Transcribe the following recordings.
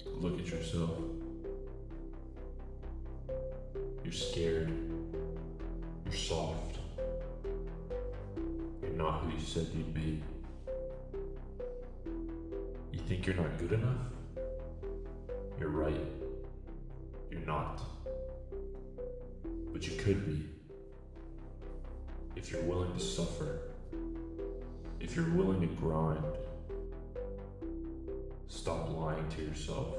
Look at yourself. You're scared. You're soft. You're not who you said you'd be. You think you're not good enough? You're right. You're not. But you could be. If you're willing to suffer. If you're willing to grind. Stop lying to yourself.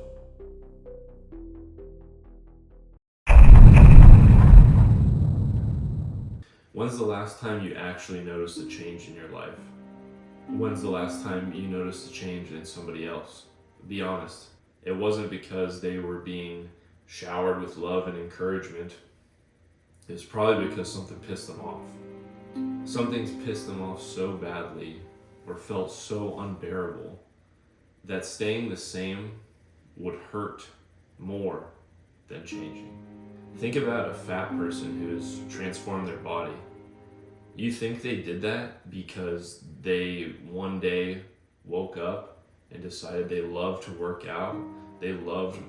When's the last time you actually noticed a change in your life? When's the last time you noticed a change in somebody else? Be honest. It wasn't because they were being showered with love and encouragement. It was probably because something pissed them off. Something's pissed them off so badly or felt so unbearable that staying the same would hurt more than changing. Think about a fat person who has transformed their body. You think they did that because they one day woke up and decided they loved to work out, they loved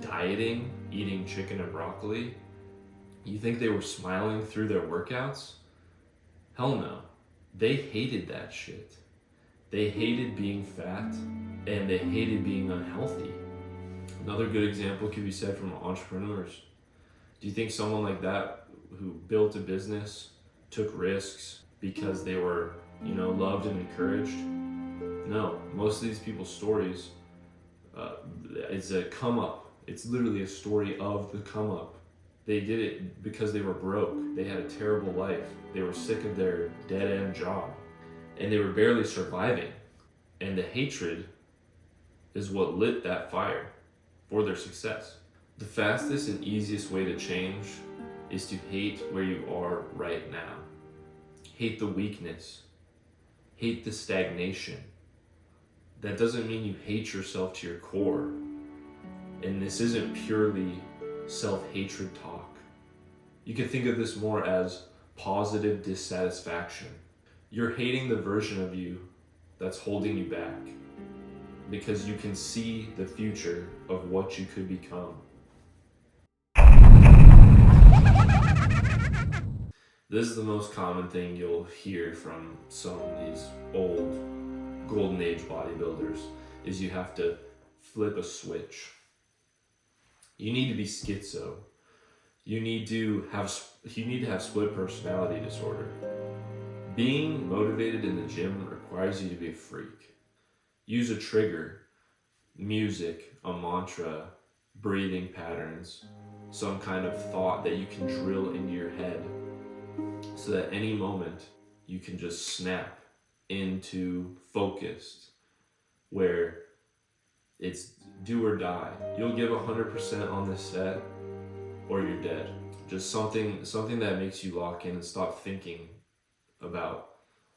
dieting, eating chicken and broccoli? You think they were smiling through their workouts? Hell no. They hated that shit. They hated being fat and they hated being unhealthy. Another good example could be said from entrepreneurs. Do you think someone like that who built a business, took risks because they were, loved and encouraged? No, most of these people's stories is a come up. It's literally a story of the come up. They did it because they were broke. They had a terrible life. They were sick of their dead end job and they were barely surviving. And the hatred is what lit that fire for their success. The fastest and easiest way to change is to hate where you are right now. Hate the weakness. Hate the stagnation. That doesn't mean you hate yourself to your core. And this isn't purely self-hatred talk. You can think of this more as positive dissatisfaction. You're hating the version of you that's holding you back because you can see the future of what you could become. This is the most common thing you'll hear from some of these old golden age bodybuilders is you have to flip a switch. You need to be schizo. You need to have split personality disorder. Being motivated in the gym requires you to be a freak. Use a trigger, music, a mantra, breathing patterns, some kind of thought that you can drill into your head so that any moment you can just snap into focused where it's do or die. You'll give 100% on this set or you're dead. Just something that makes you lock in and stop thinking about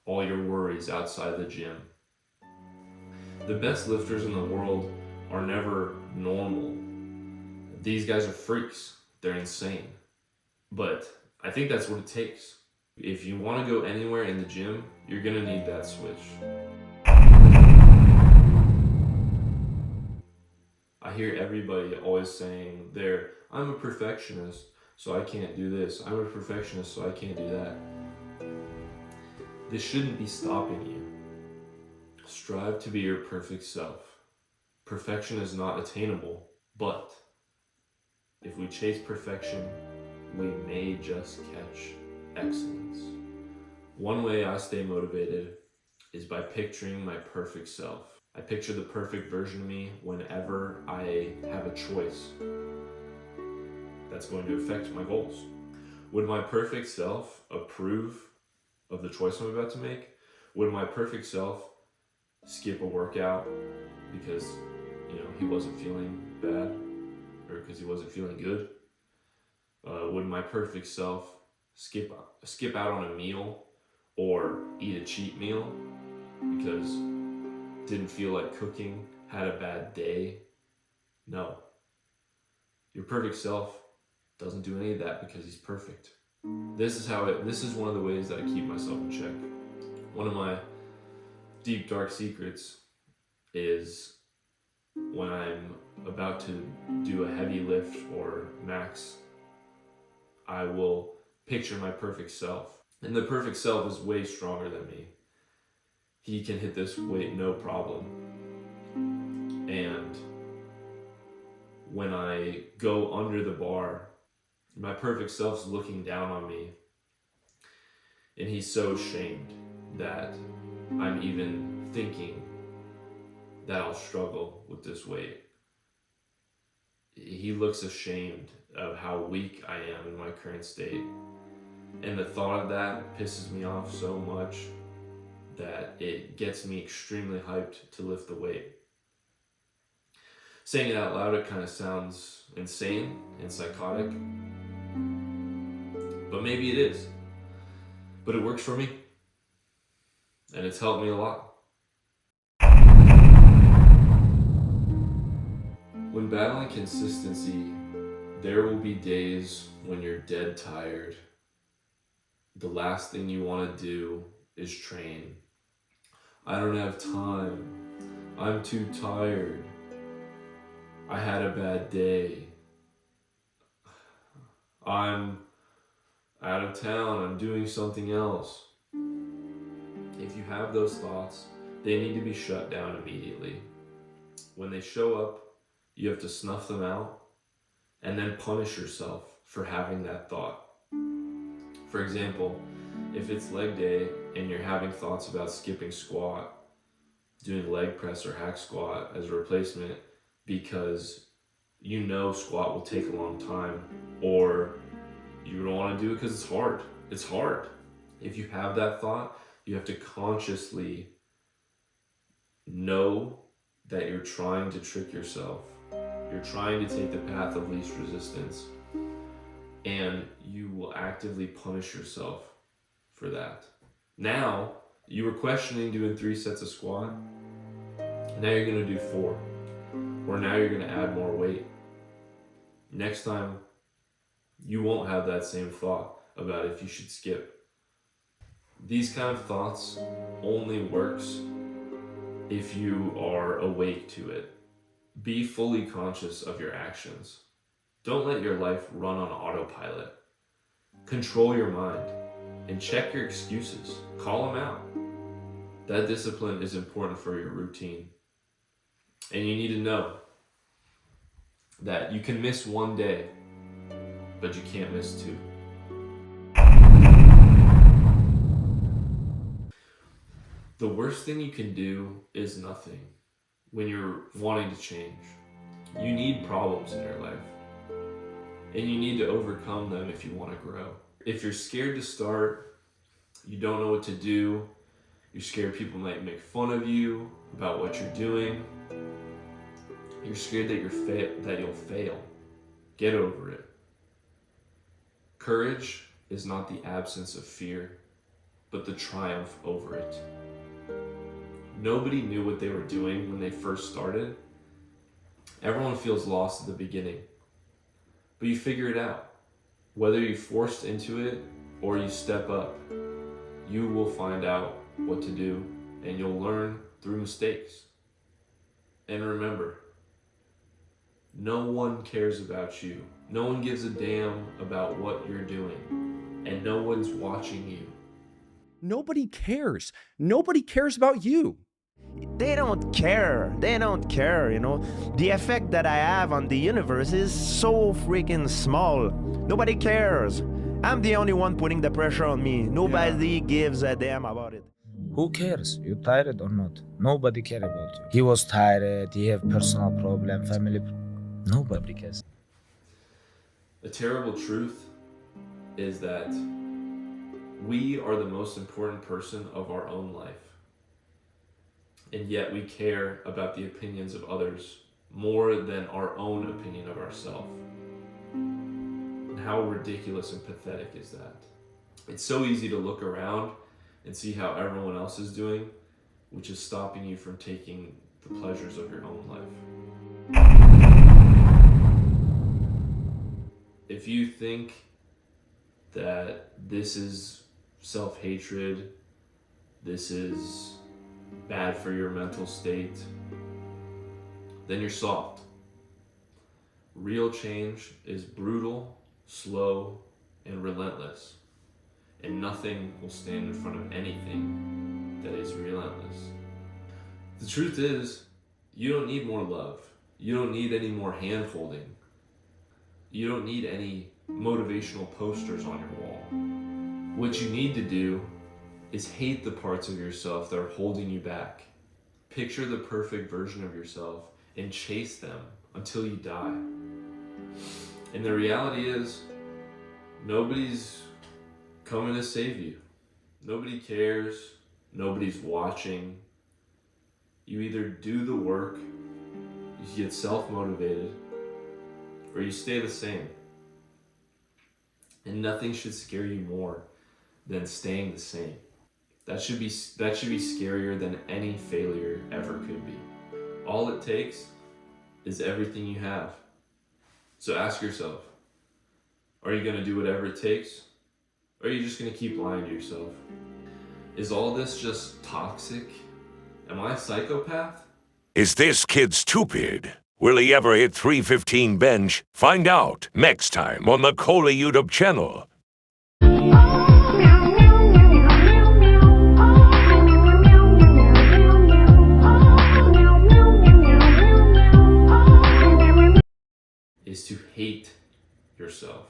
all your worries outside the gym. The best lifters in the world are never normal. These guys are freaks. They're insane. But I think that's what it takes. If you want to go anywhere in the gym, you're gonna need that switch. I hear everybody always saying I'm a perfectionist, so I can't do this. I'm a perfectionist, so I can't do that. This shouldn't be stopping you. Strive to be your perfect self. Perfection is not attainable, but if we chase perfection, we may just catch excellence. One way I stay motivated is by picturing my perfect self. I picture the perfect version of me whenever I have a choice that's going to affect my goals. Would my perfect self approve of the choice I'm about to make? Would my perfect self skip a workout because he wasn't feeling bad or because he wasn't feeling good? Would my perfect self skip out on a meal or eat a cheat meal because didn't feel like cooking, had a bad day? No. Your perfect self doesn't do any of that because he's perfect. This is one of the ways that I keep myself in check. One of my deep, dark secrets is when I'm about to do a heavy lift or max, I will picture my perfect self. And the perfect self is way stronger than me. He can hit this weight no problem. And when I go under the bar, my perfect self's looking down on me, and he's so ashamed that I'm even thinking that I'll struggle with this weight. He looks ashamed of how weak I am in my current state. And the thought of that pisses me off so much that it gets me extremely hyped to lift the weight. Saying it out loud, it kind of sounds insane and psychotic, but maybe it is. But it works for me, and it's helped me a lot. When battling consistency, there will be days when you're dead tired. The last thing you want to do is train. I don't have time. I'm too tired. I had a bad day. I'm out of town. I'm doing something else. If you have those thoughts, they need to be shut down immediately. When they show up, you have to snuff them out and then punish yourself for having that thought. For example, if it's leg day and you're having thoughts about skipping squat, doing leg press or hack squat as a replacement because you know squat will take a long time, or you don't want to do it because it's hard. It's hard. If you have that thought, you have to consciously know that you're trying to trick yourself. You're trying to take the path of least resistance, and you will actively punish yourself for that. Now, you were questioning doing 3 sets of squat. Now you're going to do 4. Or now you're going to add more weight. Next time, you won't have that same thought about if you should skip. These kind of thoughts only works if you are awake to it. Be fully conscious of your actions. Don't let your life run on autopilot. Control your mind and check your excuses. Call them out. That discipline is important for your routine. And you need to know that you can miss one day, but you can't miss 2. The worst thing you can do is nothing when you're wanting to change. You need problems in your life, and you need to overcome them if you want to grow. If you're scared to start, you don't know what to do, you're scared people might make fun of you about what you're doing, you're scared that you'll fail, get over it. Courage is not the absence of fear, but the triumph over it. Nobody knew what they were doing when they first started. Everyone feels lost at the beginning, but you figure it out. Whether you're forced into it or you step up, you will find out what to do, and you'll learn through mistakes. And remember, no one cares about you. No one gives a damn about what you're doing, and no one's watching you. Nobody cares. Nobody cares about you. They don't care. They don't care, you know. The effect that I have on the universe is so freaking small. Nobody cares. I'm the only one putting the pressure on me. Nobody gives a damn about it. Who cares? You tired or not? Nobody care about you. He was tired, he have personal problem, family. Nobody cares. The terrible truth is that we are the most important person of our own life. And yet we care about the opinions of others more than our own opinion of ourselves. And how ridiculous and pathetic is that? It's so easy to look around and see how everyone else is doing, which is stopping you from taking the pleasures of your own life. If you think that this is self-hatred, this is bad for your mental state, then you're soft. Real change is brutal, slow, and relentless. And nothing will stand in front of anything that is relentless. The truth is, you don't need more love. You don't need any more hand holding. You don't need any motivational posters on your wall. What you need to do is hate the parts of yourself that are holding you back. Picture the perfect version of yourself and chase them until you die. And the reality is, nobody's coming to save you. Nobody cares. Nobody's watching. You either do the work, you get self-motivated, or you stay the same. And nothing should scare you more than staying the same. That should be scarier than any failure ever could be. All it takes is everything you have. So ask yourself, are you going to do whatever it takes? Or are you just going to keep lying to yourself? Is all this just toxic? Am I a psychopath? Is this kid stupid? Will he ever hit 315 bench? Find out next time on the Cola YouTube channel. Is to hate yourself.